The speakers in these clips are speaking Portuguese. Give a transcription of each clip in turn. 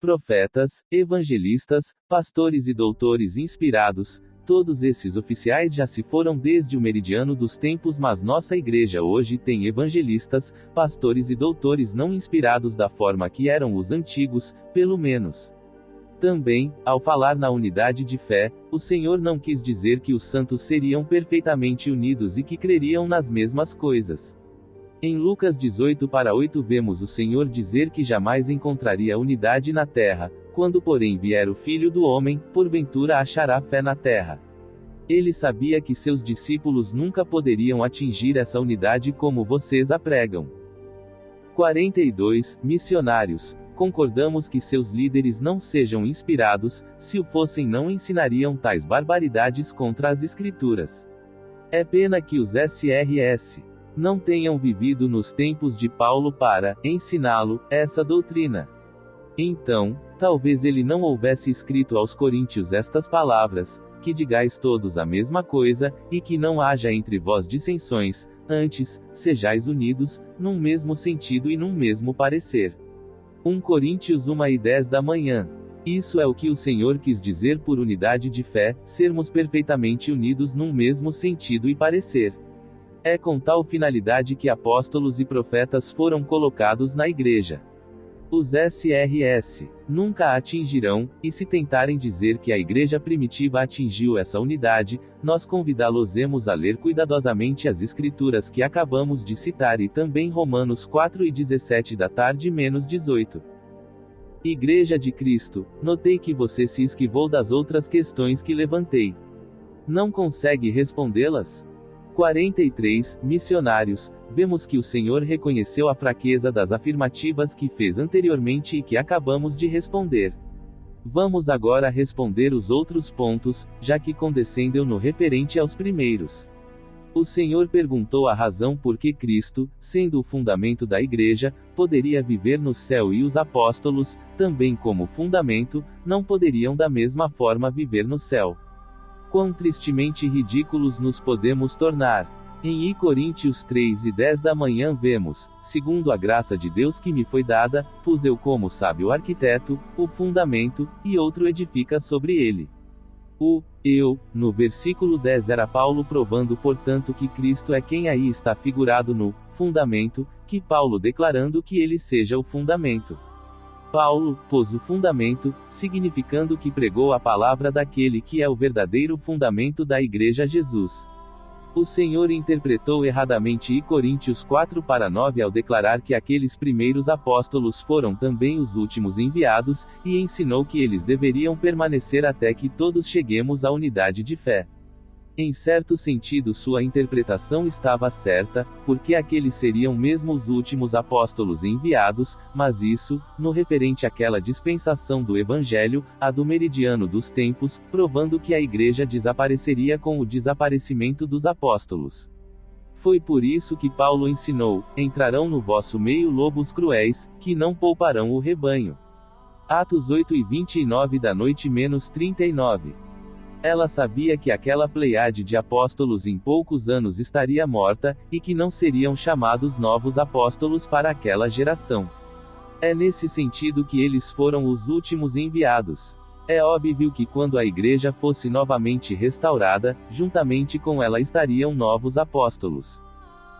profetas, evangelistas, pastores e doutores inspirados. Todos esses oficiais já se foram desde o meridiano dos tempos, mas nossa igreja hoje tem evangelistas, pastores e doutores não inspirados da forma que eram os antigos, pelo menos. Também, ao falar na unidade de fé, o Senhor não quis dizer que os santos seriam perfeitamente unidos e que creriam nas mesmas coisas. Em Lucas 18:8 vemos o Senhor dizer que jamais encontraria unidade na terra. Quando porém vier o Filho do Homem, porventura achará fé na terra. Ele sabia que seus discípulos nunca poderiam atingir essa unidade como vocês a pregam. 42. Missionários. Concordamos que seus líderes não sejam inspirados, se o fossem não ensinariam tais barbaridades contra as Escrituras. É pena que os SRS não tenham vivido nos tempos de Paulo para ensiná-lo essa doutrina. Então, talvez ele não houvesse escrito aos coríntios estas palavras, que digais todos a mesma coisa, e que não haja entre vós dissensões, antes, sejais unidos, num mesmo sentido e num mesmo parecer. 1 Coríntios 1:10 da manhã. Isso é o que o Senhor quis dizer por unidade de fé, sermos perfeitamente unidos num mesmo sentido e parecer. É com tal finalidade que apóstolos e profetas foram colocados na igreja. Os SRS nunca a atingirão, e se tentarem dizer que a igreja primitiva atingiu essa unidade, nós convidá-los-emos a ler cuidadosamente as escrituras que acabamos de citar e também Romanos 4:17 da tarde menos 18. Igreja de Cristo, notei que você se esquivou das outras questões que levantei. Não consegue respondê-las? 43. Missionários. Vemos que o Senhor reconheceu a fraqueza das afirmativas que fez anteriormente e que acabamos de responder. Vamos agora responder os outros pontos, já que condescendeu no referente aos primeiros. O Senhor perguntou a razão por que Cristo, sendo o fundamento da igreja, poderia viver no céu e os apóstolos, também como fundamento, não poderiam da mesma forma viver no céu. Quão tristemente ridículos nos podemos tornar. Em Coríntios 3:10 da manhã vemos, segundo a graça de Deus que me foi dada, pus eu como sábio arquiteto, o fundamento, e outro edifica sobre ele. No versículo 10 era Paulo provando portanto que Cristo é quem aí está figurado no fundamento, que Paulo declarando que ele seja o fundamento. Paulo pôs o fundamento, significando que pregou a palavra daquele que é o verdadeiro fundamento da igreja Jesus. O Senhor interpretou erradamente Coríntios 4:9 ao declarar que aqueles primeiros apóstolos foram também os últimos enviados, e ensinou que eles deveriam permanecer até que todos cheguemos à unidade de fé. Em certo sentido sua interpretação estava certa, porque aqueles seriam mesmo os últimos apóstolos enviados, mas isso, no referente àquela dispensação do Evangelho, a do meridiano dos tempos, provando que a igreja desapareceria com o desaparecimento dos apóstolos. Foi por isso que Paulo ensinou, entrarão no vosso meio lobos cruéis, que não pouparão o rebanho. Atos 8:29 da noite menos 39. Ela sabia que aquela pleiade de apóstolos em poucos anos estaria morta, e que não seriam chamados novos apóstolos para aquela geração. É nesse sentido que eles foram os últimos enviados. É óbvio que quando a igreja fosse novamente restaurada, juntamente com ela estariam novos apóstolos.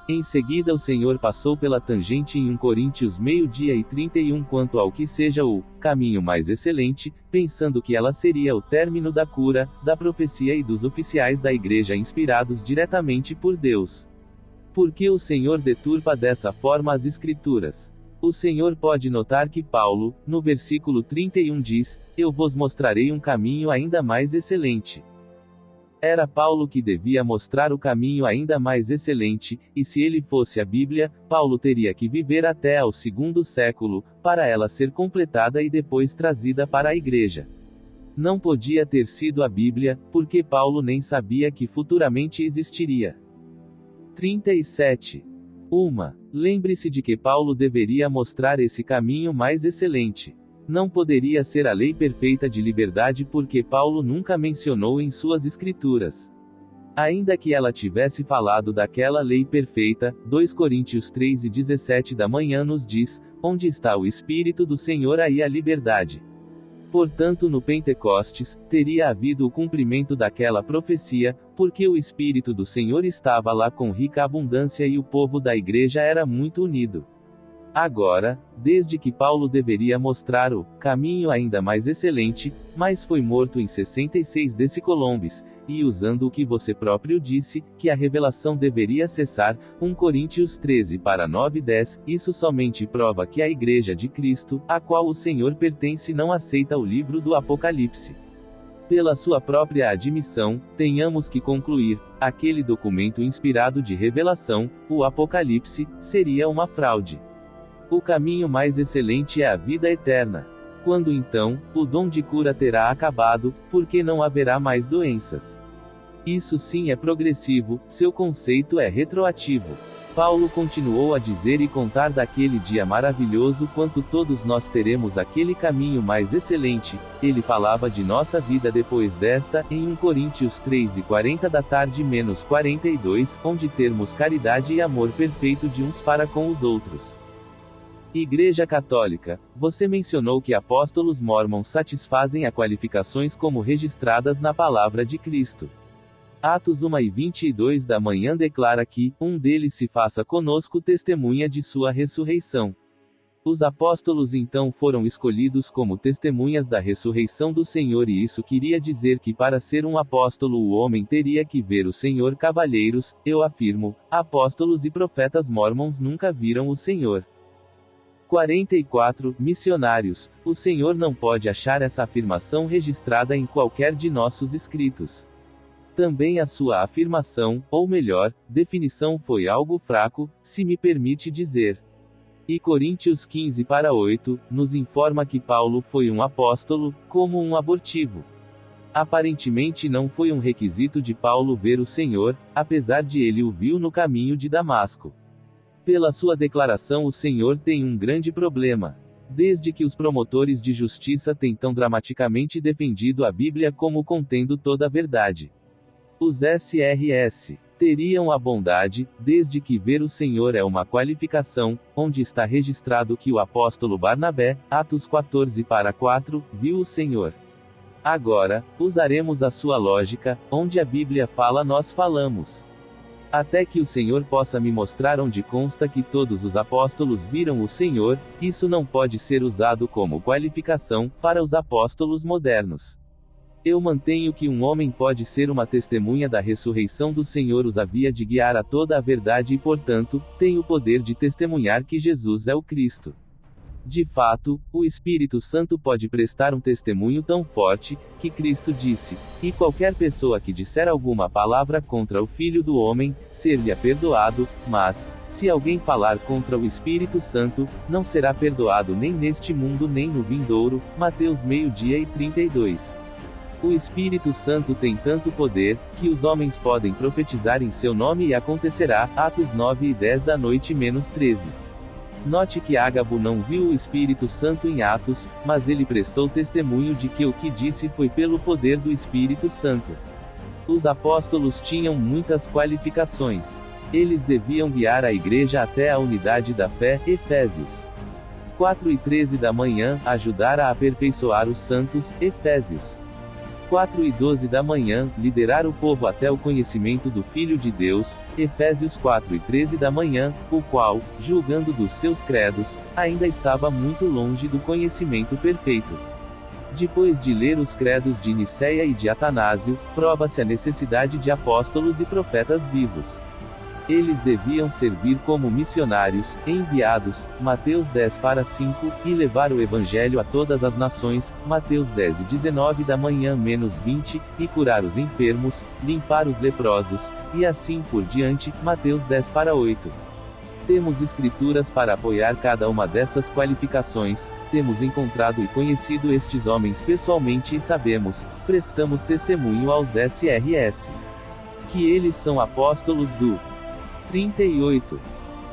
Em seguida o Senhor passou pela tangente em 1 Coríntios 12:31 quanto ao que seja o caminho mais excelente, pensando que ela seria o término da cura, da profecia e dos oficiais da igreja inspirados diretamente por Deus. Por que o Senhor deturpa dessa forma as Escrituras? O Senhor pode notar que Paulo, no versículo 31 diz, eu vos mostrarei um caminho ainda mais excelente. Era Paulo que devia mostrar o caminho ainda mais excelente, e se ele fosse a Bíblia, Paulo teria que viver até ao 2º século, para ela ser completada e depois trazida para a igreja. Não podia ter sido a Bíblia, porque Paulo nem sabia que futuramente existiria. 37. Lembre-se de que Paulo deveria mostrar esse caminho mais excelente. Não poderia ser a lei perfeita de liberdade porque Paulo nunca mencionou em suas escrituras. Ainda que ela tivesse falado daquela lei perfeita, 2 Coríntios 3:17 da manhã nos diz, onde está o Espírito do Senhor aí a liberdade. Portanto, no Pentecostes, teria havido o cumprimento daquela profecia, porque o Espírito do Senhor estava lá com rica abundância e o povo da igreja era muito unido. Agora, desde que Paulo deveria mostrar o caminho ainda mais excelente, mas foi morto em 66 decicolombes, e usando o que você próprio disse, que a revelação deveria cessar, 1 Coríntios 13 para 9 e 10, isso somente prova que a Igreja de Cristo, a qual o Senhor pertence, não aceita o livro do Apocalipse. Pela sua própria admissão, tenhamos que concluir, aquele documento inspirado de revelação, o Apocalipse, seria uma fraude. O caminho mais excelente é a vida eterna. Quando então, o dom de cura terá acabado, porque não haverá mais doenças. Isso sim é progressivo, seu conceito é retroativo. Paulo continuou a dizer e contar daquele dia maravilhoso quanto todos nós teremos aquele caminho mais excelente. Ele falava de nossa vida depois desta, em 1 Coríntios 3:40 da tarde menos 42, onde termos caridade e amor perfeito de uns para com os outros. Igreja Católica, você mencionou que apóstolos mórmons satisfazem a qualificações como registradas na Palavra de Cristo. Atos 1:22 da manhã declara que, um deles se faça conosco testemunha de sua ressurreição. Os apóstolos então foram escolhidos como testemunhas da ressurreição do Senhor e isso queria dizer que para ser um apóstolo o homem teria que ver o Senhor. Cavalheiros, eu afirmo, apóstolos e profetas mórmons nunca viram o Senhor. 44. Missionários, o Senhor não pode achar essa afirmação registrada em qualquer de nossos escritos. Também a sua afirmação, ou melhor, definição foi algo fraco, se me permite dizer. E Coríntios 15 para 8, nos informa que Paulo foi um apóstolo, como um abortivo. Aparentemente não foi um requisito de Paulo ver o Senhor, apesar de ele o viu no caminho de Damasco. Pela sua declaração o Senhor tem um grande problema. Desde que os promotores de justiça têm tão dramaticamente defendido a Bíblia como contendo toda a verdade. Os SRS teriam a bondade, desde que ver o Senhor é uma qualificação, onde está registrado que o apóstolo Barnabé, Atos 14 para 4, viu o Senhor. Agora, usaremos a sua lógica, onde a Bíblia fala nós falamos. Até que o Senhor possa me mostrar onde consta que todos os apóstolos viram o Senhor, isso não pode ser usado como qualificação, para os apóstolos modernos. Eu mantenho que um homem pode ser uma testemunha da ressurreição do Senhor os havia de guiar a toda a verdade e portanto, tem o poder de testemunhar que Jesus é o Cristo. De fato, o Espírito Santo pode prestar um testemunho tão forte, que Cristo disse, e qualquer pessoa que disser alguma palavra contra o Filho do Homem, ser-lhe perdoado, mas, se alguém falar contra o Espírito Santo, não será perdoado nem neste mundo nem no vindouro. Mateus 12:32. O Espírito Santo tem tanto poder, que os homens podem profetizar em seu nome e acontecerá. Atos 9:10 da noite menos 13. Note que Ágabo não viu o Espírito Santo em Atos, mas ele prestou testemunho de que o que disse foi pelo poder do Espírito Santo. Os apóstolos tinham muitas qualificações. Eles deviam guiar a igreja até a unidade da fé. Efésios 4:13 da manhã, ajudar a aperfeiçoar os santos. Efésios 4:12 da manhã, liderar o povo até o conhecimento do Filho de Deus, Efésios 4:13 da manhã, o qual, julgando dos seus credos, ainda estava muito longe do conhecimento perfeito. Depois de ler os credos de Nicéia e de Atanásio, prova-se a necessidade de apóstolos e profetas vivos. Eles deviam servir como missionários, enviados, Mateus 10 para 5, e levar o Evangelho a todas as nações, Mateus 10:19 da manhã menos 20, e curar os enfermos, limpar os leprosos, e assim por diante, Mateus 10 para 8. Temos escrituras para apoiar cada uma dessas qualificações, temos encontrado e conhecido estes homens pessoalmente e sabemos, prestamos testemunho aos SRS, que eles são apóstolos do 38.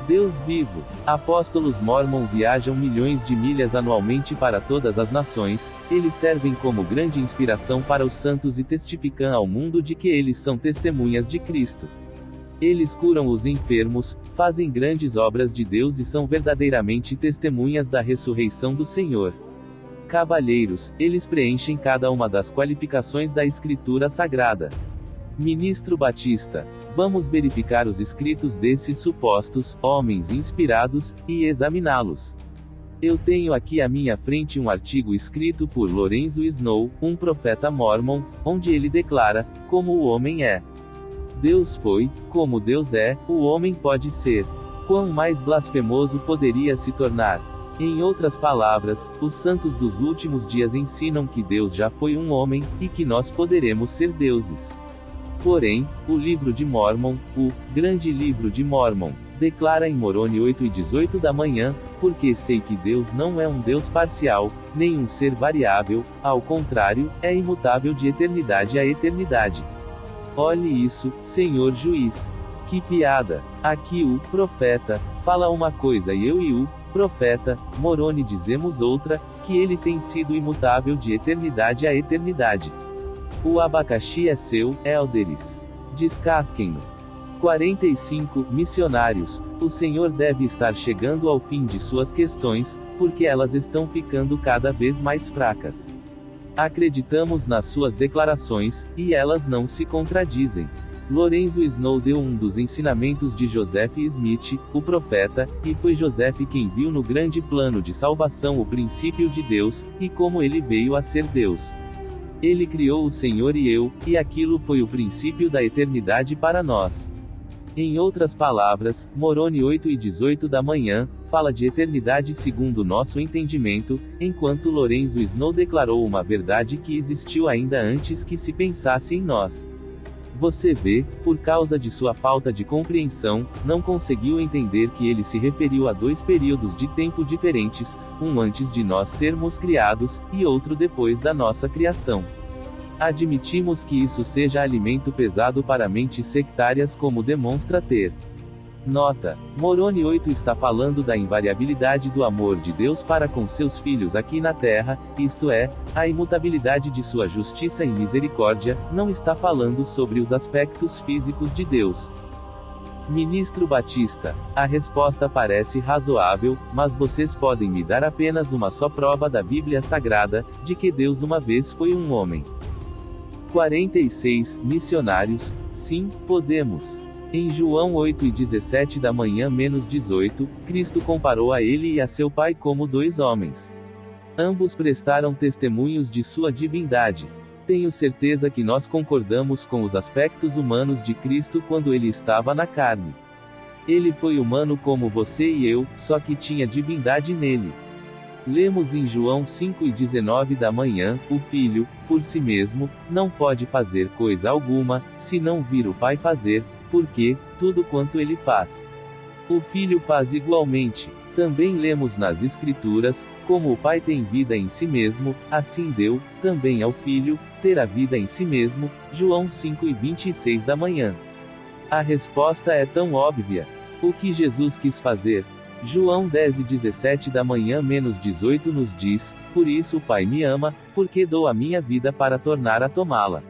Deus vivo. Apóstolos Mormon viajam milhões de milhas anualmente para todas as nações, eles servem como grande inspiração para os santos e testificam ao mundo de que eles são testemunhas de Cristo. Eles curam os enfermos, fazem grandes obras de Deus e são verdadeiramente testemunhas da ressurreição do Senhor. Cavalheiros, eles preenchem cada uma das qualificações da Escritura Sagrada. Ministro Batista, vamos verificar os escritos desses supostos homens inspirados e examiná-los. Eu tenho aqui à minha frente um artigo escrito por Lorenzo Snow, um profeta mórmon, onde ele declara como o homem é. Deus foi, como Deus é, o homem pode ser. Quão mais blasfemoso poderia se tornar? Em outras palavras, os santos dos últimos dias ensinam que Deus já foi um homem, e que nós poderemos ser deuses. Porém, o livro de Mórmon, o grande livro de Mórmon, declara em Moroni 8:18 da manhã, porque sei que Deus não é um Deus parcial, nem um ser variável, ao contrário, é imutável de eternidade a eternidade. Olhe isso, Senhor Juiz. Que piada! Aqui o profeta fala uma coisa e eu e o profeta Moroni dizemos outra, que ele tem sido imutável de eternidade a eternidade. O abacaxi é seu, élderes. Descasquem-no. 45 Missionários, o Senhor deve estar chegando ao fim de suas questões, porque elas estão ficando cada vez mais fracas. Acreditamos nas suas declarações, e elas não se contradizem. Lorenzo Snow deu um dos ensinamentos de Joseph Smith, o profeta, e foi Joseph quem viu no grande plano de salvação o princípio de Deus, e como ele veio a ser Deus. Ele criou o Senhor e eu, e aquilo foi o princípio da eternidade para nós. Em outras palavras, Moroni 8:18 da manhã, fala de eternidade segundo nosso entendimento, enquanto Lorenzo Snow declarou uma verdade que existiu ainda antes que se pensasse em nós. Você vê, por causa de sua falta de compreensão, não conseguiu entender que ele se referiu a dois períodos de tempo diferentes, um antes de nós sermos criados, e outro depois da nossa criação. Admitimos que isso seja alimento pesado para mentes sectárias como demonstra ter. Nota: Moroni 8 está falando da invariabilidade do amor de Deus para com seus filhos aqui na terra, isto é, a imutabilidade de sua justiça e misericórdia, não está falando sobre os aspectos físicos de Deus. Ministro Batista, a resposta parece razoável, mas vocês podem me dar apenas uma só prova da Bíblia Sagrada, de que Deus uma vez foi um homem. 46 Missionários, sim, podemos. Em João 8:17 da manhã menos 18, Cristo comparou a ele e a seu pai como dois homens. Ambos prestaram testemunhos de sua divindade. Tenho certeza que nós concordamos com os aspectos humanos de Cristo quando ele estava na carne. Ele foi humano como você e eu, só que tinha divindade nele. Lemos em João 5:19 da manhã, o Filho, por si mesmo, não pode fazer coisa alguma, se não vir o Pai fazer, porque, tudo quanto ele faz, o Filho faz igualmente. Também lemos nas Escrituras, como o Pai tem vida em si mesmo, assim deu, também ao Filho, ter a vida em si mesmo, João 5:26 da manhã. A resposta é tão óbvia. O que Jesus quis fazer? João 10:17 da manhã menos 18 nos diz, por isso o Pai me ama, porque dou a minha vida para tornar a tomá-la.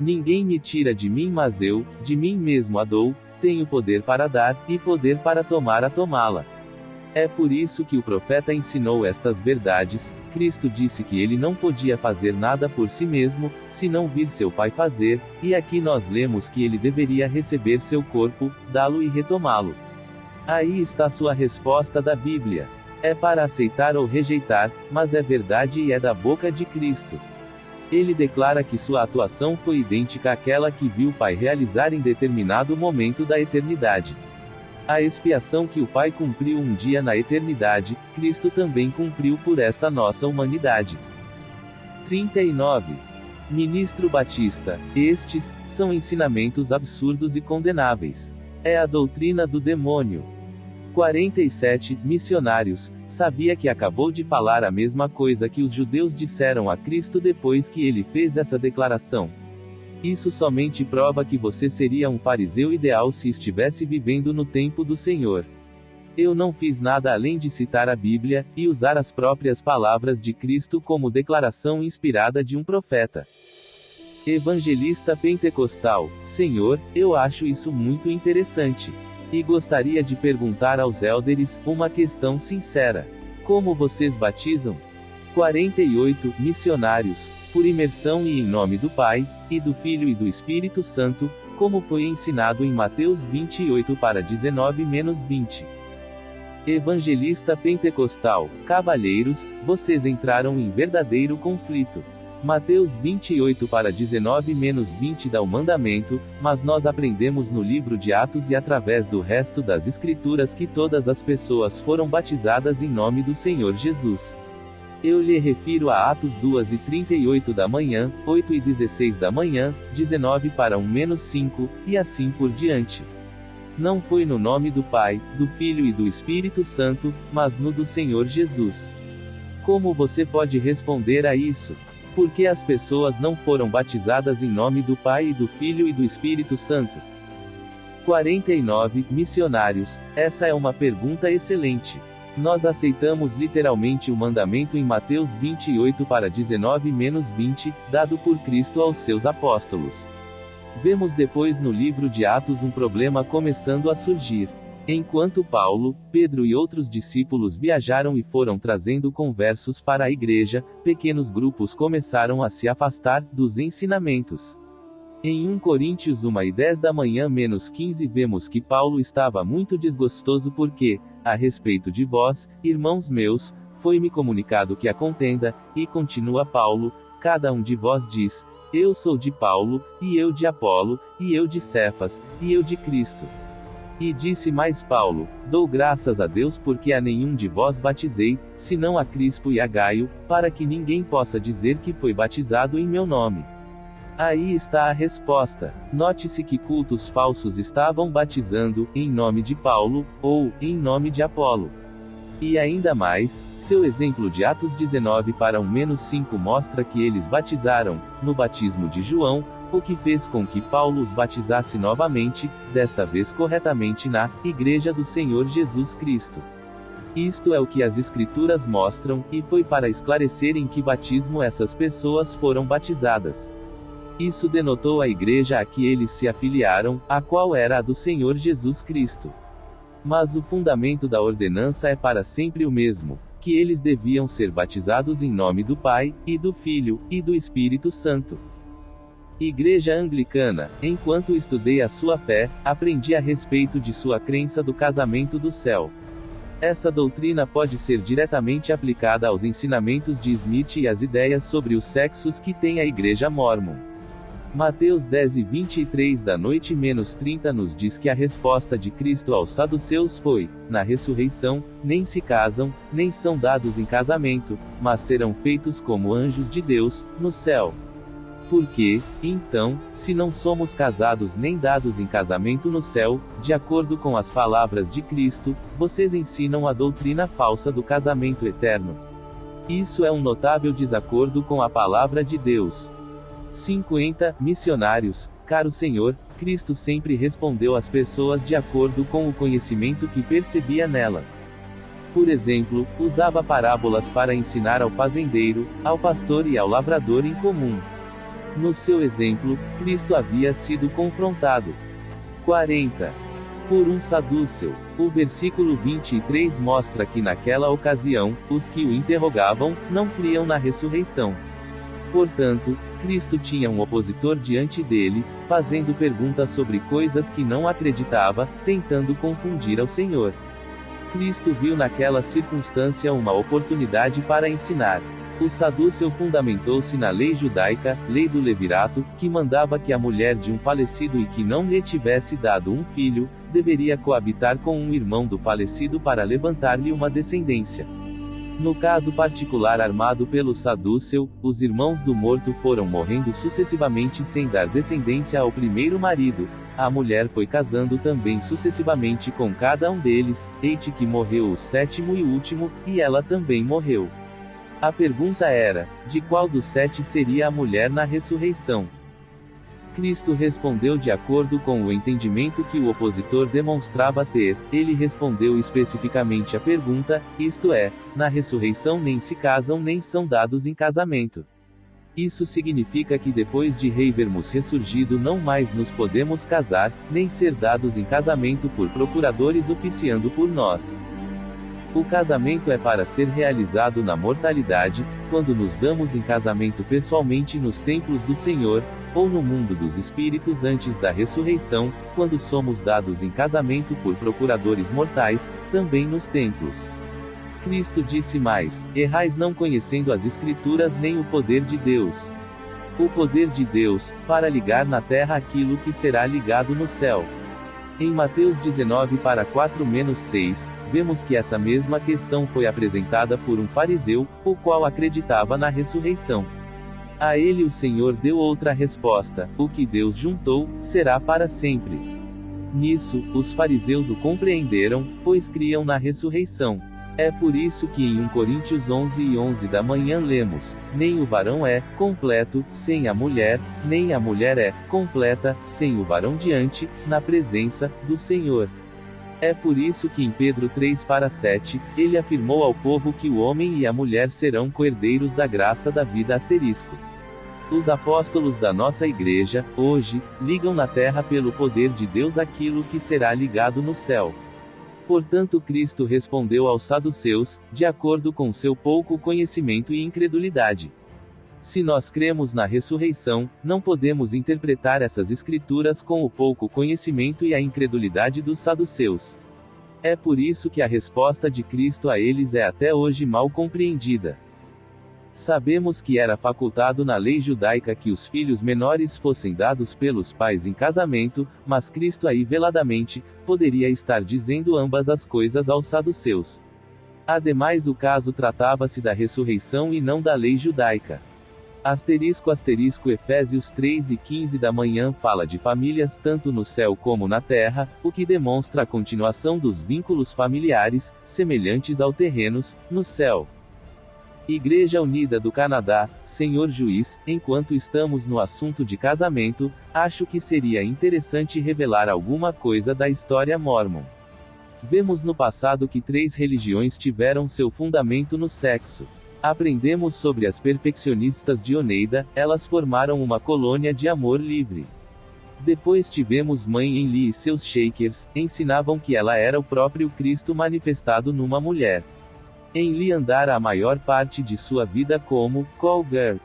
Ninguém me tira de mim mas eu, de mim mesmo a dou, tenho poder para dar, e poder para tomar a tomá-la. É por isso que o profeta ensinou estas verdades. Cristo disse que ele não podia fazer nada por si mesmo, se não vir seu Pai fazer, e aqui nós lemos que ele deveria receber seu corpo, dá-lo e retomá-lo. Aí está sua resposta da Bíblia. É para aceitar ou rejeitar, mas é verdade e é da boca de Cristo. Ele declara que sua atuação foi idêntica àquela que viu o Pai realizar em determinado momento da eternidade. A expiação que o Pai cumpriu um dia na eternidade, Cristo também cumpriu por esta nossa humanidade. 39. Ministro Batista, estes são ensinamentos absurdos e condenáveis. É a doutrina do demônio. 47 Missionários, sabia que acabou de falar a mesma coisa que os judeus disseram a Cristo depois que ele fez essa declaração. Isso somente prova que você seria um fariseu ideal se estivesse vivendo no tempo do Senhor. Eu não fiz nada além de citar a Bíblia, e usar as próprias palavras de Cristo como declaração inspirada de um profeta. Evangelista pentecostal, Senhor, eu acho isso muito interessante. E gostaria de perguntar aos élderes uma questão sincera. Como vocês batizam? 48 Missionários, por imersão e em nome do Pai, e do Filho e do Espírito Santo, como foi ensinado em Mateus 28 para 19-20. Evangelista pentecostal, cavalheiros, vocês entraram em verdadeiro conflito. Mateus 28 para 19-20 dá o mandamento, mas nós aprendemos no livro de Atos e através do resto das Escrituras que todas as pessoas foram batizadas em nome do Senhor Jesus. Eu lhe refiro a Atos 2:38 da manhã, 8:16 da manhã, 19 para 1-5, e assim por diante. Não foi no nome do Pai, do Filho e do Espírito Santo, mas no do Senhor Jesus. Como você pode responder a isso? Por que as pessoas não foram batizadas em nome do Pai e do Filho e do Espírito Santo? 49 Missionários, essa é uma pergunta excelente. Nós aceitamos literalmente o mandamento em Mateus 28 para 19-20, dado por Cristo aos seus apóstolos. Vemos depois no livro de Atos um problema começando a surgir. Enquanto Paulo, Pedro e outros discípulos viajaram e foram trazendo conversos para a igreja, pequenos grupos começaram a se afastar dos ensinamentos. Em 1 Coríntios 1:10 da manhã -15 vemos que Paulo estava muito desgostoso porque, a respeito de vós, irmãos meus, foi-me comunicado que a contenda, e continua Paulo, cada um de vós diz, eu sou de Paulo, e eu de Apolo, e eu de Cefas, e eu de Cristo. E disse mais Paulo, dou graças a Deus porque a nenhum de vós batizei, senão a Crispo e a Gaio, para que ninguém possa dizer que foi batizado em meu nome. Aí está a resposta. Note-se que cultos falsos estavam batizando, em nome de Paulo, ou, em nome de Apolo. E ainda mais, seu exemplo de Atos 19 para 1-5 mostra que eles batizaram, no batismo de João, o que fez com que Paulo os batizasse novamente, desta vez corretamente na Igreja do Senhor Jesus Cristo. Isto é o que as Escrituras mostram, e foi para esclarecer em que batismo essas pessoas foram batizadas. Isso denotou a igreja a que eles se afiliaram, a qual era a do Senhor Jesus Cristo. Mas o fundamento da ordenança é para sempre o mesmo, que eles deviam ser batizados em nome do Pai, e do Filho, e do Espírito Santo. Igreja Anglicana, enquanto estudei a sua fé, aprendi a respeito de sua crença do casamento do céu. Essa doutrina pode ser diretamente aplicada aos ensinamentos de Smith e às ideias sobre os sexos que tem a Igreja Mórmon. Mateus 10:23 da noite -30 nos diz que a resposta de Cristo aos saduceus foi, na ressurreição, nem se casam, nem são dados em casamento, mas serão feitos como anjos de Deus, no céu. Porque, então, se não somos casados nem dados em casamento no céu, de acordo com as palavras de Cristo, vocês ensinam a doutrina falsa do casamento eterno. Isso é um notável desacordo com a palavra de Deus. 50 Missionários, caro Senhor, Cristo sempre respondeu às pessoas de acordo com o conhecimento que percebia nelas. Por exemplo, usava parábolas para ensinar ao fazendeiro, ao pastor e ao lavrador em comum. No seu exemplo, Cristo havia sido confrontado. 40. Por um sadúceo. O versículo 23 mostra que naquela ocasião, os que o interrogavam, não criam na ressurreição. Portanto, Cristo tinha um opositor diante dele, fazendo perguntas sobre coisas que não acreditava, tentando confundir ao Senhor. Cristo viu naquela circunstância uma oportunidade para ensinar. O sadúceo fundamentou-se na lei judaica, lei do levirato, que mandava que a mulher de um falecido e que não lhe tivesse dado um filho, deveria coabitar com um irmão do falecido para levantar-lhe uma descendência. No caso particular armado pelo sadúceo, os irmãos do morto foram morrendo sucessivamente sem dar descendência ao primeiro marido. A mulher foi casando também sucessivamente com cada um deles, eis que morreu o sétimo e último, e ela também morreu. A pergunta era, de qual dos 7 seria a mulher na ressurreição? Cristo respondeu de acordo com o entendimento que o opositor demonstrava ter. Ele respondeu especificamente à pergunta, isto é, na ressurreição nem se casam nem são dados em casamento. Isso significa que depois de havermos ressurgido não mais nos podemos casar, nem ser dados em casamento por procuradores oficiando por nós. O casamento é para ser realizado na mortalidade, quando nos damos em casamento pessoalmente nos templos do Senhor, ou no mundo dos espíritos antes da ressurreição, quando somos dados em casamento por procuradores mortais, também nos templos. Cristo disse mais: errais não conhecendo as Escrituras nem o poder de Deus. O poder de Deus, para ligar na terra aquilo que será ligado no céu. Em Mateus 19:4-6, vemos que essa mesma questão foi apresentada por um fariseu, o qual acreditava na ressurreição. A ele o Senhor deu outra resposta: o que Deus juntou, será para sempre. Nisso, os fariseus o compreenderam, pois criam na ressurreição. É por isso que em 1 Coríntios 11:11 da manhã lemos: nem o varão é completo sem a mulher, nem a mulher é completa sem o varão diante, na presença do Senhor. É por isso que em Pedro 3:7, ele afirmou ao povo que o homem e a mulher serão coerdeiros da graça da vida asterisco. Os apóstolos da nossa igreja, hoje, ligam na terra pelo poder de Deus aquilo que será ligado no céu. Portanto, Cristo respondeu aos saduceus, de acordo com seu pouco conhecimento e incredulidade. Se nós cremos na ressurreição, não podemos interpretar essas escrituras com o pouco conhecimento e a incredulidade dos saduceus. É por isso que a resposta de Cristo a eles é até hoje mal compreendida. Sabemos que era facultado na lei judaica que os filhos menores fossem dados pelos pais em casamento, mas Cristo aí veladamente, poderia estar dizendo ambas as coisas aos saduceus. Ademais, o caso tratava-se da ressurreição e não da lei judaica. Efésios 3:15 da manhã fala de famílias tanto no céu como na terra, o que demonstra a continuação dos vínculos familiares, semelhantes ao terrenos, no céu. Igreja Unida do Canadá, Senhor Juiz, enquanto estamos no assunto de casamento, acho que seria interessante revelar alguma coisa da história mórmon. Vemos no passado que 3 religiões tiveram seu fundamento no sexo. Aprendemos sobre as perfeccionistas de Oneida, elas formaram uma colônia de amor livre. Depois tivemos Mãe Enli e seus Shakers, ensinavam que ela era o próprio Cristo manifestado numa mulher. Enli andara a maior parte de sua vida como call girl.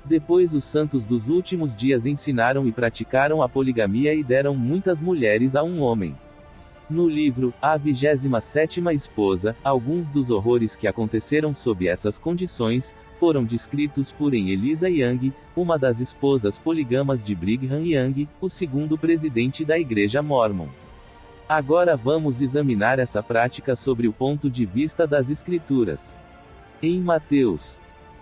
Depois os santos dos últimos dias ensinaram e praticaram a poligamia e deram muitas mulheres a um homem. No livro, A 27ª Esposa, alguns dos horrores que aconteceram sob essas condições, foram descritos por Elisa Young, uma das esposas poligamas de Brigham Young, o segundo presidente da Igreja Mórmon. Agora vamos examinar essa prática sobre o ponto de vista das Escrituras. Em Mateus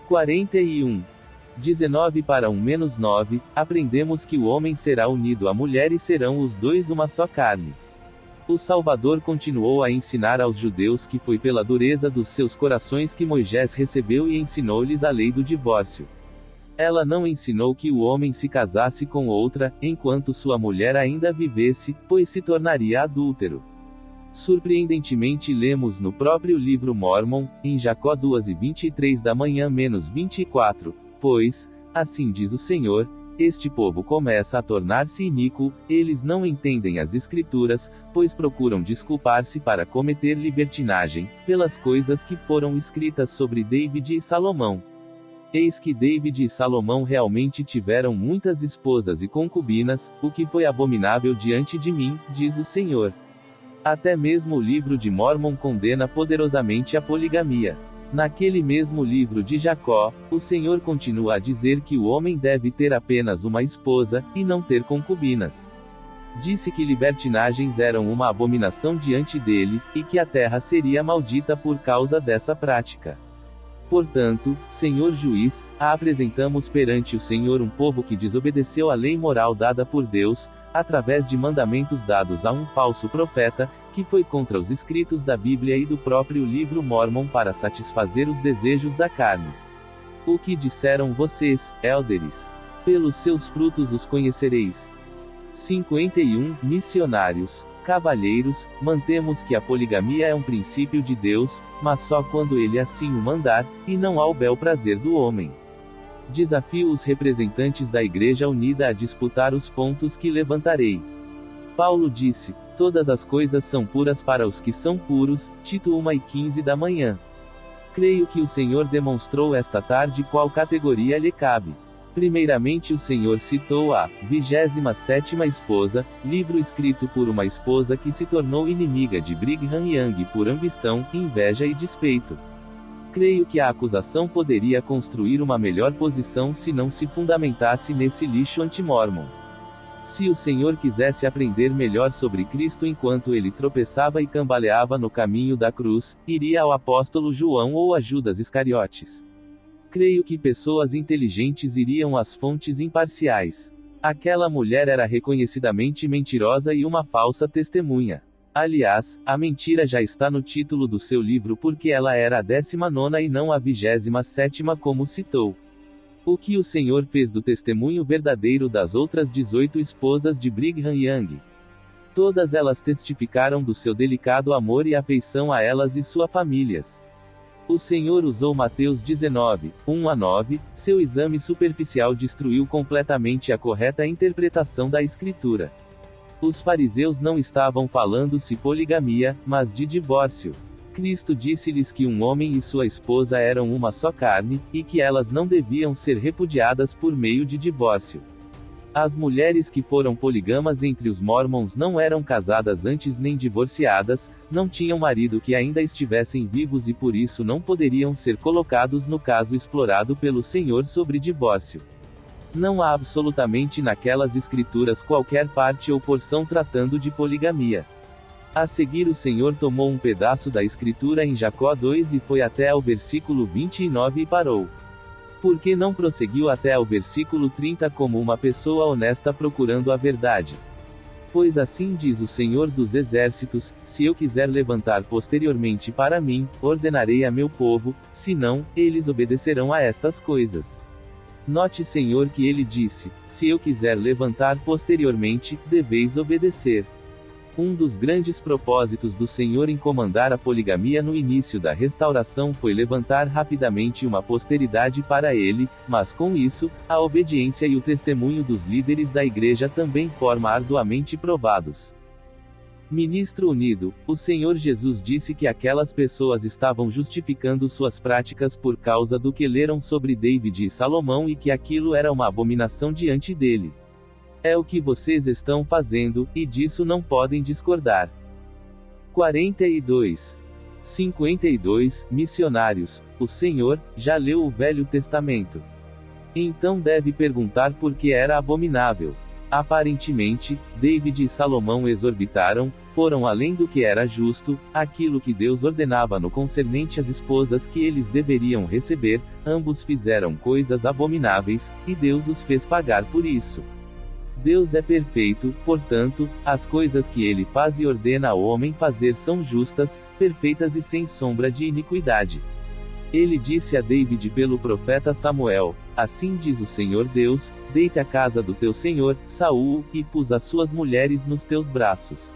41:19-1-9, aprendemos que o homem será unido à mulher e serão os dois uma só carne. O Salvador continuou a ensinar aos judeus que foi pela dureza dos seus corações que Moisés recebeu e ensinou-lhes a lei do divórcio. Ela não ensinou que o homem se casasse com outra, enquanto sua mulher ainda vivesse, pois se tornaria adúltero. Surpreendentemente lemos no próprio livro Mórmon, em Jacó 2:23 da manhã-24, pois, assim diz o Senhor, este povo começa a tornar-se iníquo, eles não entendem as Escrituras, pois procuram desculpar-se para cometer libertinagem, pelas coisas que foram escritas sobre David e Salomão. Eis que David e Salomão realmente tiveram muitas esposas e concubinas, o que foi abominável diante de mim, diz o Senhor. Até mesmo o livro de Mórmon condena poderosamente a poligamia. Naquele mesmo livro de Jacó, o Senhor continua a dizer que o homem deve ter apenas uma esposa, e não ter concubinas. Disse que libertinagens eram uma abominação diante dele, e que a terra seria maldita por causa dessa prática. Portanto, Senhor Juiz, apresentamos perante o Senhor um povo que desobedeceu a lei moral dada por Deus, através de mandamentos dados a um falso profeta, que foi contra os escritos da Bíblia e do próprio livro Mórmon para satisfazer os desejos da carne. O que disseram vocês, élderes? Pelos seus frutos os conhecereis. 51 Missionários. Cavalheiros, mantemos que a poligamia é um princípio de Deus, mas só quando ele assim o mandar, e não ao bel prazer do homem. Desafio os representantes da Igreja Unida a disputar os pontos que levantarei. Paulo disse: todas as coisas são puras para os que são puros, Tito 1:15 da manhã. Creio que o Senhor demonstrou esta tarde qual categoria lhe cabe. Primeiramente o Senhor citou a 27ª esposa, livro escrito por uma esposa que se tornou inimiga de Brigham Young por ambição, inveja e despeito. Creio que a acusação poderia construir uma melhor posição se não se fundamentasse nesse lixo anti-mormon. Se o Senhor quisesse aprender melhor sobre Cristo enquanto ele tropeçava e cambaleava no caminho da cruz, iria ao apóstolo João ou a Judas Iscariotes. Creio que pessoas inteligentes iriam às fontes imparciais. Aquela mulher era reconhecidamente mentirosa e uma falsa testemunha. Aliás, a mentira já está no título do seu livro porque ela era a 19ª e não a 27ª como citou. O que o Senhor fez do testemunho verdadeiro das outras 18 esposas de Brigham Young? Todas elas testificaram do seu delicado amor e afeição a elas e suas famílias. O Senhor usou Mateus 19, 1-9, seu exame superficial destruiu completamente a correta interpretação da Escritura. Os fariseus não estavam falando-se poligamia, mas de divórcio. Cristo disse-lhes que um homem e sua esposa eram uma só carne, e que elas não deviam ser repudiadas por meio de divórcio. As mulheres que foram poligamas entre os mormons não eram casadas antes nem divorciadas, não tinham marido que ainda estivessem vivos e por isso não poderiam ser colocados no caso explorado pelo Senhor sobre divórcio. Não há absolutamente naquelas escrituras qualquer parte ou porção tratando de poligamia. A seguir o Senhor tomou um pedaço da escritura em Jacó 2 e foi até ao versículo 29 e parou. Por que não prosseguiu até ao versículo 30 como uma pessoa honesta procurando a verdade? Pois assim diz o Senhor dos Exércitos, se eu quiser levantar posteriormente para mim, ordenarei a meu povo, senão, eles obedecerão a estas coisas. Note, Senhor, que ele disse, se eu quiser levantar posteriormente, deveis obedecer. Um dos grandes propósitos do Senhor em comandar a poligamia no início da restauração foi levantar rapidamente uma posteridade para ele, mas com isso, a obediência e o testemunho dos líderes da igreja também foram arduamente provados. Ministro unido, o Senhor Jesus disse que aquelas pessoas estavam justificando suas práticas por causa do que leram sobre David e Salomão e que aquilo era uma abominação diante dele. É o que vocês estão fazendo, e disso não podem discordar. 42. 52. Missionários. O Senhor já leu o Velho Testamento. Então deve perguntar por que era abominável. Aparentemente, David e Salomão exorbitaram, foram além do que era justo, aquilo que Deus ordenava no concernente às esposas que eles deveriam receber, ambos fizeram coisas abomináveis, e Deus os fez pagar por isso. Deus é perfeito, portanto, as coisas que ele faz e ordena ao homem fazer são justas, perfeitas e sem sombra de iniquidade. Ele disse a David pelo profeta Samuel, assim diz o Senhor Deus, deite a casa do teu senhor, Saul, e pus as suas mulheres nos teus braços.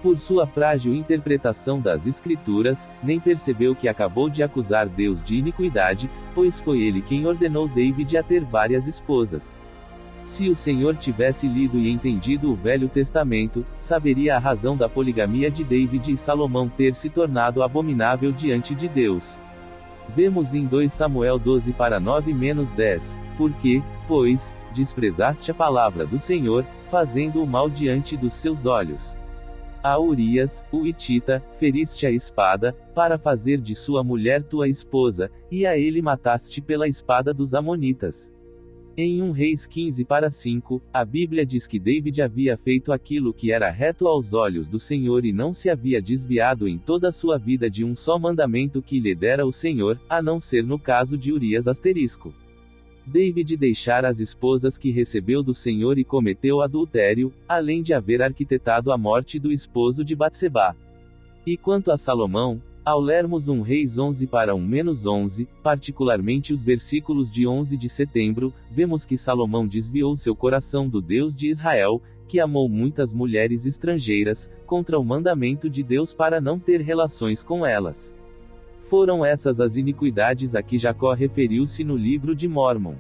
Por sua frágil interpretação das Escrituras, nem percebeu que acabou de acusar Deus de iniquidade, pois foi ele quem ordenou David a ter várias esposas. Se o Senhor tivesse lido e entendido o Velho Testamento, saberia a razão da poligamia de David e Salomão ter se tornado abominável diante de Deus. Vemos em 2 Samuel 12:9-10, porque, pois, desprezaste a palavra do Senhor, fazendo o mal diante dos seus olhos. A Urias, o Hitita, feriste a espada, para fazer de sua mulher tua esposa, e a ele mataste pela espada dos Amonitas. Em 1 Reis 15:5, a Bíblia diz que David havia feito aquilo que era reto aos olhos do Senhor e não se havia desviado em toda a sua vida de um só mandamento que lhe dera o Senhor, a não ser no caso de Urias *. David deixara as esposas que recebeu do Senhor e cometeu adultério, além de haver arquitetado a morte do esposo de Batseba. E quanto a Salomão, ao lermos 1 Reis 11:1-11, particularmente os versículos de 11 de setembro, vemos que Salomão desviou seu coração do Deus de Israel, que amou muitas mulheres estrangeiras, contra o mandamento de Deus para não ter relações com elas. Foram essas as iniquidades a que Jacó referiu-se no livro de Mórmon.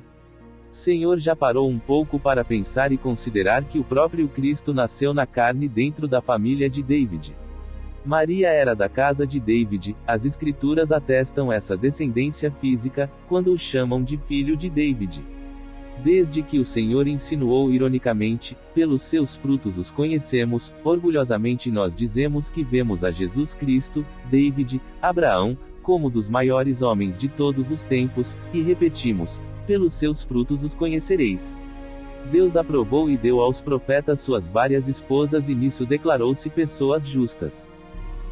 Senhor já parou um pouco para pensar e considerar que o próprio Cristo nasceu na carne dentro da família de David. Maria era da casa de David, as escrituras atestam essa descendência física, quando o chamam de filho de David. Desde que o Senhor insinuou ironicamente, pelos seus frutos os conhecemos, orgulhosamente nós dizemos que vemos a Jesus Cristo, David, Abraão, como dos maiores homens de todos os tempos, e repetimos, pelos seus frutos os conhecereis. Deus aprovou e deu aos profetas suas várias esposas e nisso declarou-se pessoas justas.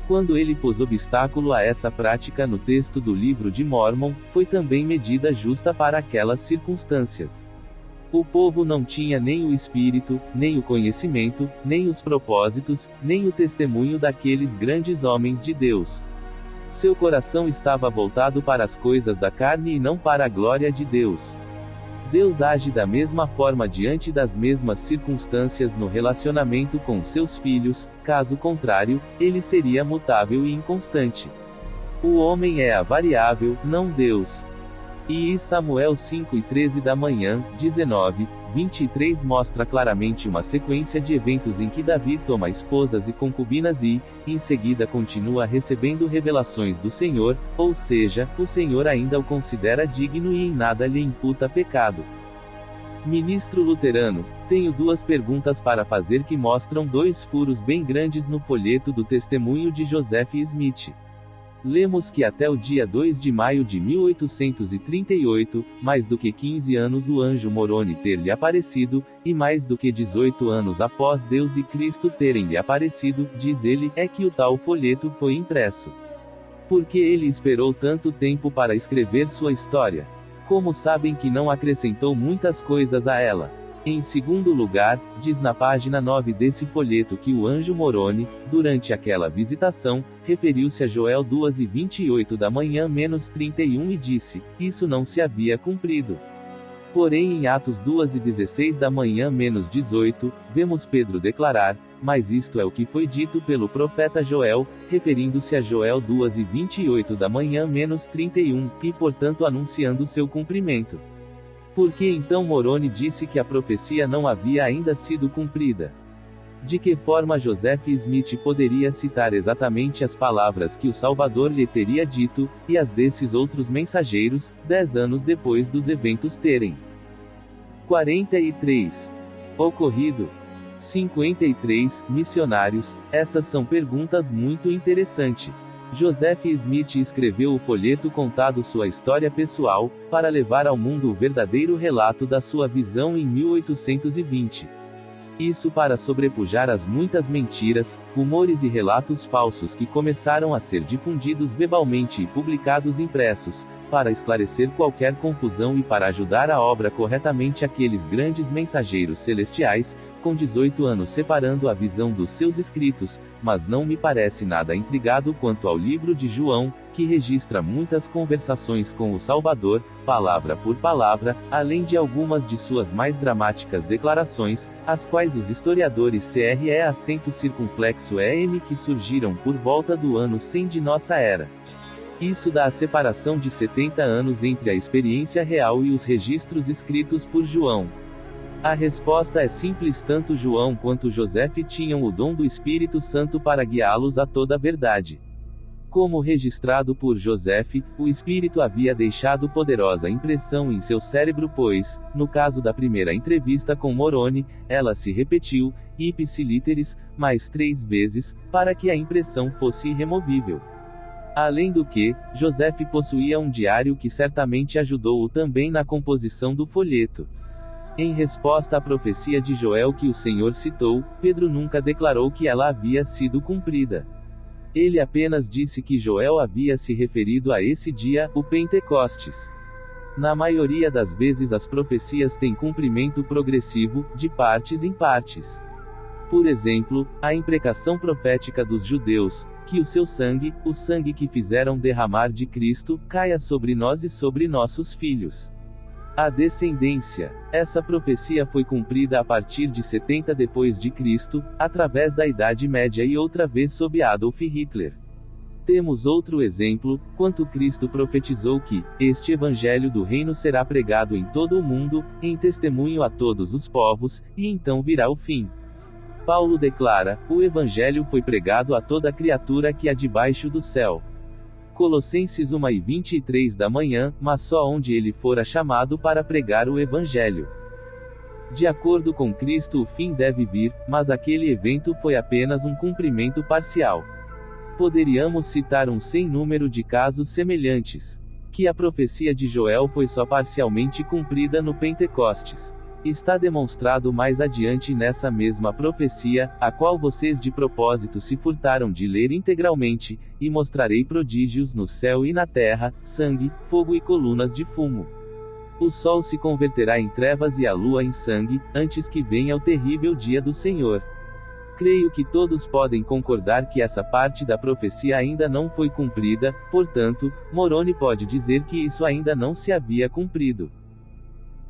Quando ele pôs obstáculo a essa prática no texto do livro de Mórmon, foi também medida justa para aquelas circunstâncias. O povo não tinha nem o espírito, nem o conhecimento, nem os propósitos, nem o testemunho daqueles grandes homens de Deus. Seu coração estava voltado para as coisas da carne e não para a glória de Deus. Deus age da mesma forma diante das mesmas circunstâncias no relacionamento com seus filhos, caso contrário, ele seria mutável e inconstante. O homem é a variável, não Deus. E Samuel 5:13 da manhã, 19:23 mostra claramente uma sequência de eventos em que Davi toma esposas e concubinas e, em seguida continua recebendo revelações do Senhor, ou seja, o Senhor ainda o considera digno e em nada lhe imputa pecado. Ministro luterano, tenho duas perguntas para fazer que mostram dois furos bem grandes no folheto do testemunho de Joseph Smith. Lemos que até o dia 2 de maio de 1838, mais do que 15 anos o anjo Moroni ter-lhe aparecido, e mais do que 18 anos após Deus e Cristo terem-lhe aparecido, diz ele, é que o tal folheto foi impresso. Por que ele esperou tanto tempo para escrever sua história? Como sabem que não acrescentou muitas coisas a ela? Em segundo lugar, diz na página 9 desse folheto que o anjo Moroni, durante aquela visitação, referiu-se a Joel 2:28 da manhã menos 31 e disse, isso não se havia cumprido. Porém em Atos 2:16 da manhã menos 18, vemos Pedro declarar, mas isto é o que foi dito pelo profeta Joel, referindo-se a Joel 2:28 da manhã menos 31, e portanto anunciando seu cumprimento. Por que então Moroni disse que a profecia não havia ainda sido cumprida? De que forma Joseph Smith poderia citar exatamente as palavras que o Salvador lhe teria dito, e as desses outros mensageiros, 10 anos depois dos eventos terem 43 ocorrido? 53 missionários, essas são perguntas muito interessantes. Joseph Smith escreveu o folheto contado sua história pessoal, para levar ao mundo o verdadeiro relato da sua visão em 1820. Isso para sobrepujar as muitas mentiras, rumores e relatos falsos que começaram a ser difundidos verbalmente e publicados impressos, para esclarecer qualquer confusão e para ajudar a obra corretamente aqueles grandes mensageiros celestiais, com 18 anos separando a visão dos seus escritos, mas não me parece nada intrigado quanto ao livro de João, que registra muitas conversações com o Salvador, palavra por palavra, além de algumas de suas mais dramáticas declarações, as quais os historiadores CRE que surgiram por volta do ano 100 de nossa era. Isso dá a separação de 70 anos entre a experiência real e os registros escritos por João. A resposta é simples: tanto João quanto Joseph tinham o dom do Espírito Santo para guiá-los a toda a verdade. Como registrado por Joseph, o Espírito havia deixado poderosa impressão em seu cérebro pois, no caso da primeira entrevista com Moroni, ela se repetiu, ipsi literis, mais 3 vezes, para que a impressão fosse irremovível. Além do que, Joseph possuía um diário que certamente ajudou-o também na composição do folheto. Em resposta à profecia de Joel que o Senhor citou, Pedro nunca declarou que ela havia sido cumprida. Ele apenas disse que Joel havia se referido a esse dia, o Pentecostes. Na maioria das vezes as profecias têm cumprimento progressivo, de partes em partes. Por exemplo, a imprecação profética dos judeus, que o seu sangue, o sangue que fizeram derramar de Cristo, caia sobre nós e sobre nossos filhos. A descendência. Essa profecia foi cumprida a partir de 70 depois de Cristo, através da Idade Média e outra vez sob Adolf Hitler. Temos outro exemplo, quando Cristo profetizou que este evangelho do reino será pregado em todo o mundo, em testemunho a todos os povos, e então virá o fim. Paulo declara: o evangelho foi pregado a toda criatura que há debaixo do céu. Colossenses 1:23 da manhã, mas só onde ele fora chamado para pregar o evangelho. De acordo com Cristo, o fim deve vir, mas aquele evento foi apenas um cumprimento parcial. Poderíamos citar um sem número de casos semelhantes. Que a profecia de Joel foi só parcialmente cumprida no Pentecostes. Está demonstrado mais adiante nessa mesma profecia, a qual vocês de propósito se furtaram de ler integralmente, e mostrarei prodígios no céu e na terra, sangue, fogo e colunas de fumo. O sol se converterá em trevas e a lua em sangue, antes que venha o terrível dia do Senhor. Creio que todos podem concordar que essa parte da profecia ainda não foi cumprida, portanto, Moroni pode dizer que isso ainda não se havia cumprido.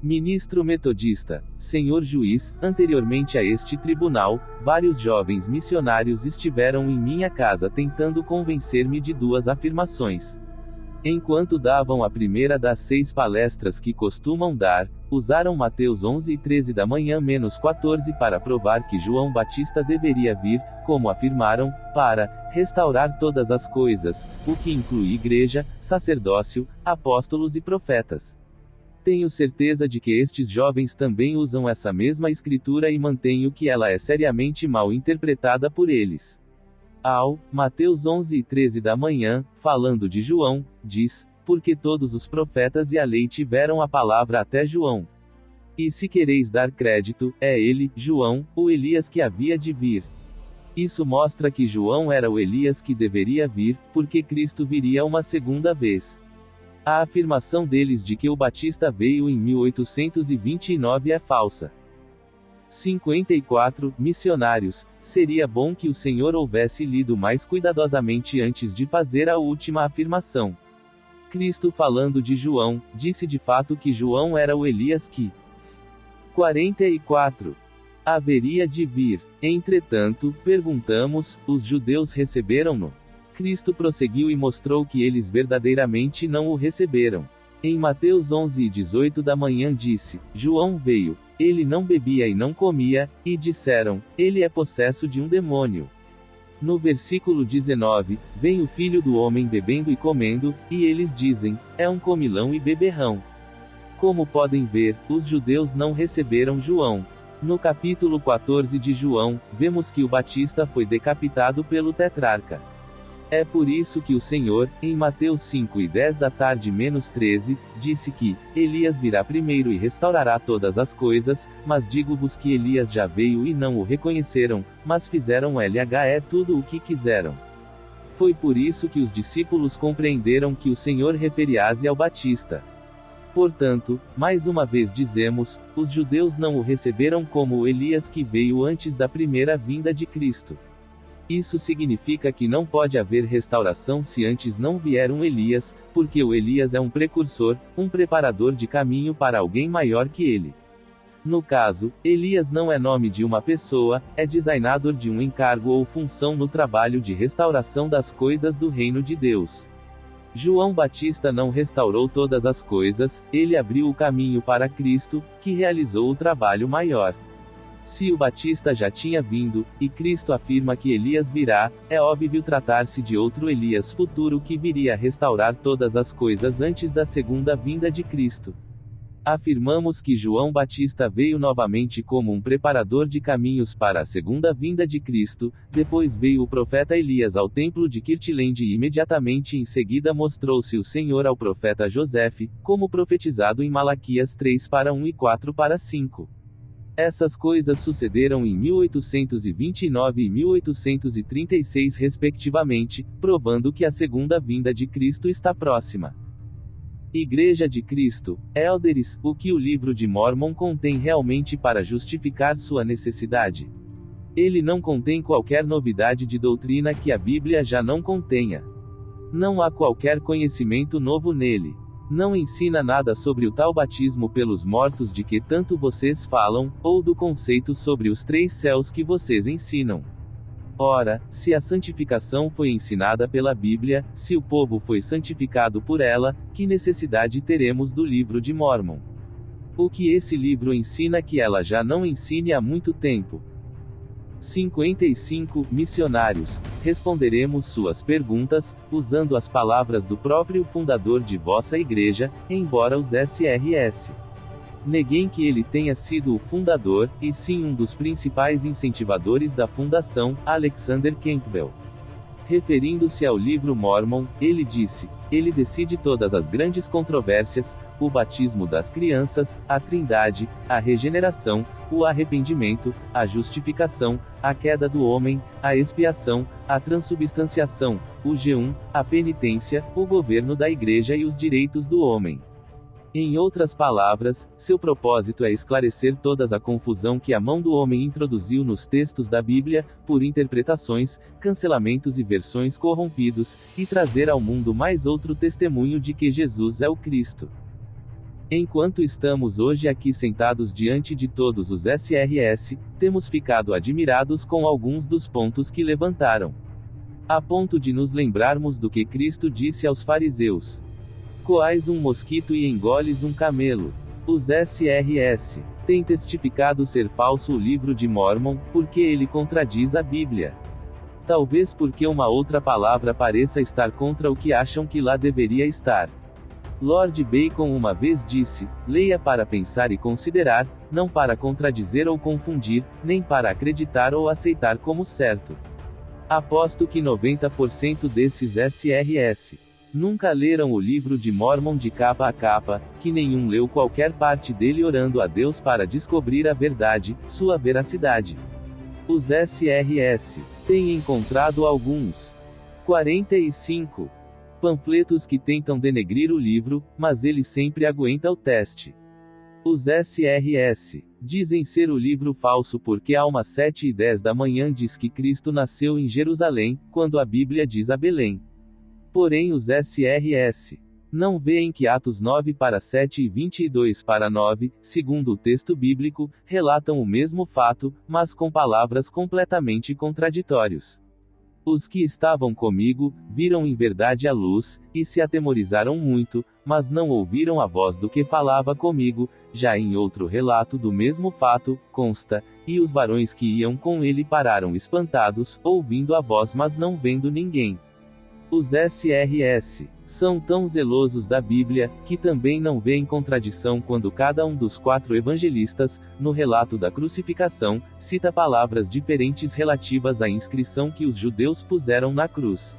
Ministro metodista, senhor juiz, anteriormente a este tribunal, vários jovens missionários estiveram em minha casa tentando convencer-me de duas afirmações. Enquanto davam a primeira das 6 palestras que costumam dar, usaram Mateus 11:13 da manhã -14 para provar que João Batista deveria vir, como afirmaram, para restaurar todas as coisas, o que inclui igreja, sacerdócio, apóstolos e profetas. Tenho certeza de que estes jovens também usam essa mesma escritura e mantenho que ela é seriamente mal interpretada por eles. Mateus 11:13 da manhã, falando de João, diz: porque todos os profetas e a lei tiveram a palavra até João. E se quereis dar crédito, é ele, João, o Elias que havia de vir. Isso mostra que João era o Elias que deveria vir, porque Cristo viria uma segunda vez. A afirmação deles de que o Batista veio em 1829 é falsa. 54. Missionários, seria bom que o Senhor houvesse lido mais cuidadosamente antes de fazer a última afirmação. Cristo, falando de João, disse de fato que João era o Elias que 44. Haveria de vir. Entretanto, perguntamos, os judeus receberam-no? Cristo prosseguiu e mostrou que eles verdadeiramente não o receberam. Em Mateus 11:18 da manhã disse: João veio, ele não bebia e não comia, e disseram, ele é possesso de um demônio. No versículo 19, vem o Filho do Homem bebendo e comendo, e eles dizem, é um comilão e beberrão. Como podem ver, os judeus não receberam João. No capítulo 14 de João, vemos que o Batista foi decapitado pelo tetrarca. É por isso que o Senhor, em Mateus 5:10 da tarde -13, disse que Elias virá primeiro e restaurará todas as coisas, mas digo-vos que Elias já veio e não o reconheceram, mas fizeram tudo o que quiseram. Foi por isso que os discípulos compreenderam que o Senhor referia-se ao Batista. Portanto, mais uma vez dizemos, os judeus não o receberam como o Elias que veio antes da primeira vinda de Cristo. Isso significa que não pode haver restauração se antes não vier um Elias, porque o Elias é um precursor, um preparador de caminho para alguém maior que ele. No caso, Elias não é nome de uma pessoa, é designador de um encargo ou função no trabalho de restauração das coisas do reino de Deus. João Batista não restaurou todas as coisas, ele abriu o caminho para Cristo, que realizou o trabalho maior. Se o Batista já tinha vindo, e Cristo afirma que Elias virá, é óbvio tratar-se de outro Elias futuro que viria a restaurar todas as coisas antes da segunda vinda de Cristo. Afirmamos que João Batista veio novamente como um preparador de caminhos para a segunda vinda de Cristo, depois veio o profeta Elias ao templo de Kirtland e imediatamente em seguida mostrou-se o Senhor ao profeta Josefe, como profetizado em Malaquias 3:1 e 4:5. Essas coisas sucederam em 1829 e 1836 respectivamente, provando que a segunda vinda de Cristo está próxima. Igreja de Cristo, Elders, o que o livro de Mórmon contém realmente para justificar sua necessidade? Ele não contém qualquer novidade de doutrina que a Bíblia já não contenha. Não há qualquer conhecimento novo nele. Não ensina nada sobre o tal batismo pelos mortos de que tanto vocês falam, ou do conceito sobre os 3 céus que vocês ensinam. Ora, se a santificação foi ensinada pela Bíblia, se o povo foi santificado por ela, que necessidade teremos do livro de Mórmon? O que esse livro ensina que ela já não ensine há muito tempo? 55. Missionários. Responderemos suas perguntas, usando as palavras do próprio fundador de vossa igreja, embora os SRS neguem que ele tenha sido o fundador, e sim um dos principais incentivadores da fundação, Alexander Campbell. Referindo-se ao livro Mórmon, ele disse: ele decide todas as grandes controvérsias, o batismo das crianças, a trindade, a regeneração, o arrependimento, a justificação, a queda do homem, a expiação, a transubstanciação, o jejum, a penitência, o governo da igreja e os direitos do homem. Em outras palavras, seu propósito é esclarecer toda a confusão que a mão do homem introduziu nos textos da Bíblia, por interpretações, cancelamentos e versões corrompidos, e trazer ao mundo mais outro testemunho de que Jesus é o Cristo. Enquanto estamos hoje aqui sentados diante de todos os SRS, temos ficado admirados com alguns dos pontos que levantaram. A ponto de nos lembrarmos do que Cristo disse aos fariseus: coais um mosquito e engoles um camelo. Os SRS têm testificado ser falso o livro de Mórmon, porque ele contradiz a Bíblia. Talvez porque uma outra palavra pareça estar contra o que acham que lá deveria estar. Lord Bacon uma vez disse: leia para pensar e considerar, não para contradizer ou confundir, nem para acreditar ou aceitar como certo. Aposto que 90% desses SRS nunca leram o livro de Mórmon de capa a capa, que nenhum leu qualquer parte dele orando a Deus para descobrir a verdade, sua veracidade. Os SRS têm encontrado alguns 45 panfletos que tentam denegrir o livro, mas ele sempre aguenta o teste. Os SRS dizem ser o livro falso porque a 7:10 da manhã diz que Cristo nasceu em Jerusalém, quando a Bíblia diz a Belém. Porém os SRS não veem que Atos 9:7 e 22:9, segundo o texto bíblico, relatam o mesmo fato, mas com palavras completamente contraditórias. Os que estavam comigo, viram em verdade a luz, e se atemorizaram muito, mas não ouviram a voz do que falava comigo. Já em outro relato do mesmo fato, consta: e os varões que iam com ele pararam espantados, ouvindo a voz mas não vendo ninguém. Os SRS são tão zelosos da Bíblia, que também não veem contradição quando cada um dos 4 evangelistas, no relato da crucificação, cita palavras diferentes relativas à inscrição que os judeus puseram na cruz.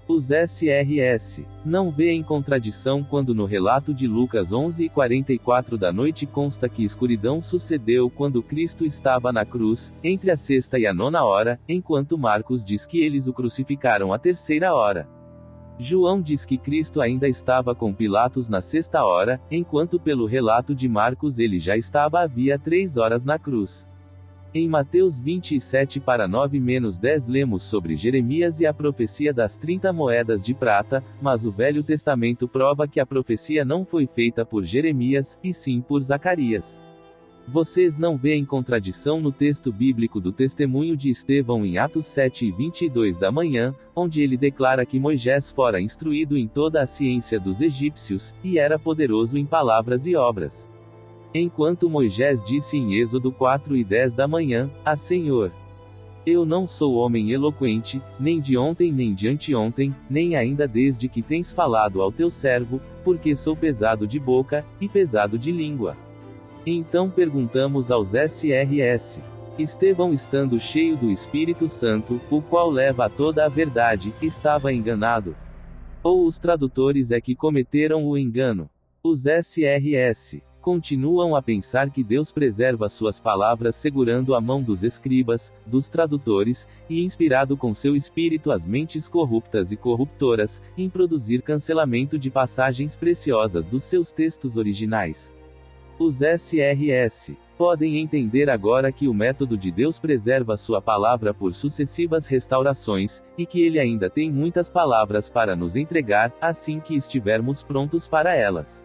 Os SRS não veem contradição quando no relato de Lucas 11:44 da noite consta que escuridão sucedeu quando Cristo estava na cruz, entre a 6ª e a 9ª hora, enquanto Marcos diz que eles o crucificaram à 3ª hora. João diz que Cristo ainda estava com Pilatos na 6ª hora, enquanto pelo relato de Marcos ele já estava havia 3 horas na cruz. Em Mateus 27:9-10 lemos sobre Jeremias e a profecia das 30 moedas de prata, mas o Velho Testamento prova que a profecia não foi feita por Jeremias, e sim por Zacarias. Vocês não veem contradição no texto bíblico do testemunho de Estevão em Atos 7:22 da manhã, onde ele declara que Moisés fora instruído em toda a ciência dos egípcios, e era poderoso em palavras e obras. Enquanto Moisés disse em Êxodo 4:10 da manhã: Ah, Senhor, eu não sou homem eloquente, nem de ontem nem de anteontem, nem ainda desde que tens falado ao teu servo, porque sou pesado de boca, e pesado de língua. Então perguntamos aos SRS. Estevão, estando cheio do Espírito Santo, o qual leva a toda a verdade, estava enganado? Ou os tradutores é que cometeram o engano? Os SRS continuam a pensar que Deus preserva suas palavras segurando a mão dos escribas, dos tradutores, e inspirado com seu espírito as mentes corruptas e corruptoras, em produzir cancelamento de passagens preciosas dos seus textos originais. Os SRS podem entender agora que o método de Deus preserva sua palavra por sucessivas restaurações, e que ele ainda tem muitas palavras para nos entregar, assim que estivermos prontos para elas.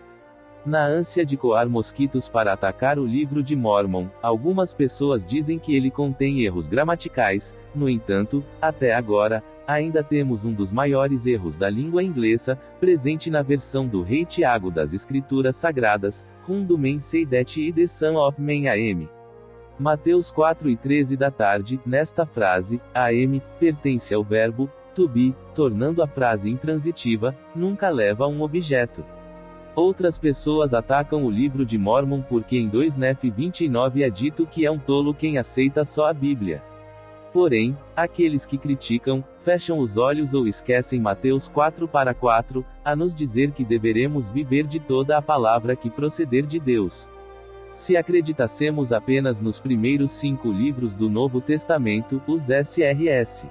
Na ânsia de coar mosquitos para atacar o livro de Mórmon, algumas pessoas dizem que ele contém erros gramaticais. No entanto, até agora, ainda temos um dos maiores erros da língua inglesa, presente na versão do Rei Tiago das Escrituras Sagradas, do men say that he the son of man am. Mateus 4:13 da tarde. Nesta frase, am pertence ao verbo to be, tornando a frase intransitiva, nunca leva a um objeto. Outras pessoas atacam o livro de Mórmon porque em 2 Nef 29 é dito que é um tolo quem aceita só a Bíblia. Porém, aqueles que criticam, fecham os olhos ou esquecem Mateus 4:4, a nos dizer que deveremos viver de toda a palavra que proceder de Deus. Se acreditássemos apenas nos primeiros 5 livros do Novo Testamento, os SRS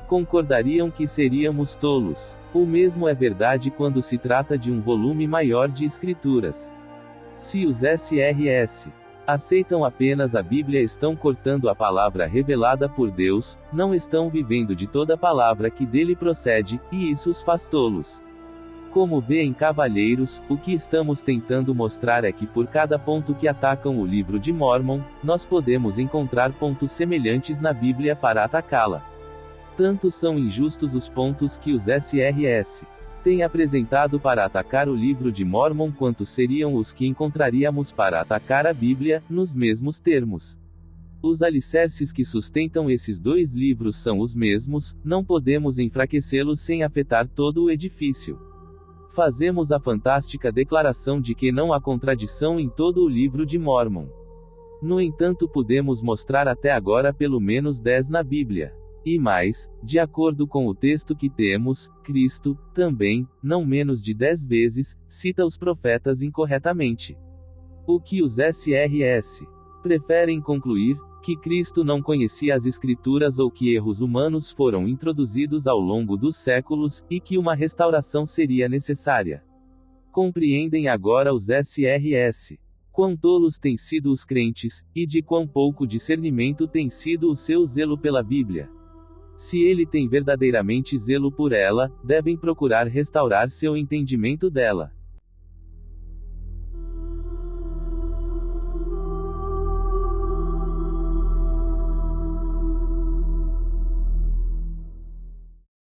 concordariam que seríamos tolos. O mesmo é verdade quando se trata de um volume maior de escrituras. Se os SRS aceitam apenas a Bíblia, estão cortando a palavra revelada por Deus, não estão vivendo de toda a palavra que dele procede, e isso os faz tolos. Como vê em Cavalheiros, o que estamos tentando mostrar é que por cada ponto que atacam o livro de Mórmon, nós podemos encontrar pontos semelhantes na Bíblia para atacá-la. Tanto são injustos os pontos que os SRS têm apresentado para atacar o livro de Mórmon quanto seriam os que encontraríamos para atacar a Bíblia, nos mesmos termos. Os alicerces que sustentam esses 2 livros são os mesmos, não podemos enfraquecê-los sem afetar todo o edifício. Fazemos a fantástica declaração de que não há contradição em todo o livro de Mórmon. No entanto, podemos mostrar até agora pelo menos 10 na Bíblia. E mais, de acordo com o texto que temos, Cristo, também, não menos de 10 vezes, cita os profetas incorretamente. O que os SRS preferem concluir? Que Cristo não conhecia as Escrituras ou que erros humanos foram introduzidos ao longo dos séculos, e que uma restauração seria necessária. Compreendem agora os SRS quão tolos têm sido os crentes, e de quão pouco discernimento tem sido o seu zelo pela Bíblia. Se ele tem verdadeiramente zelo por ela, devem procurar restaurar seu entendimento dela.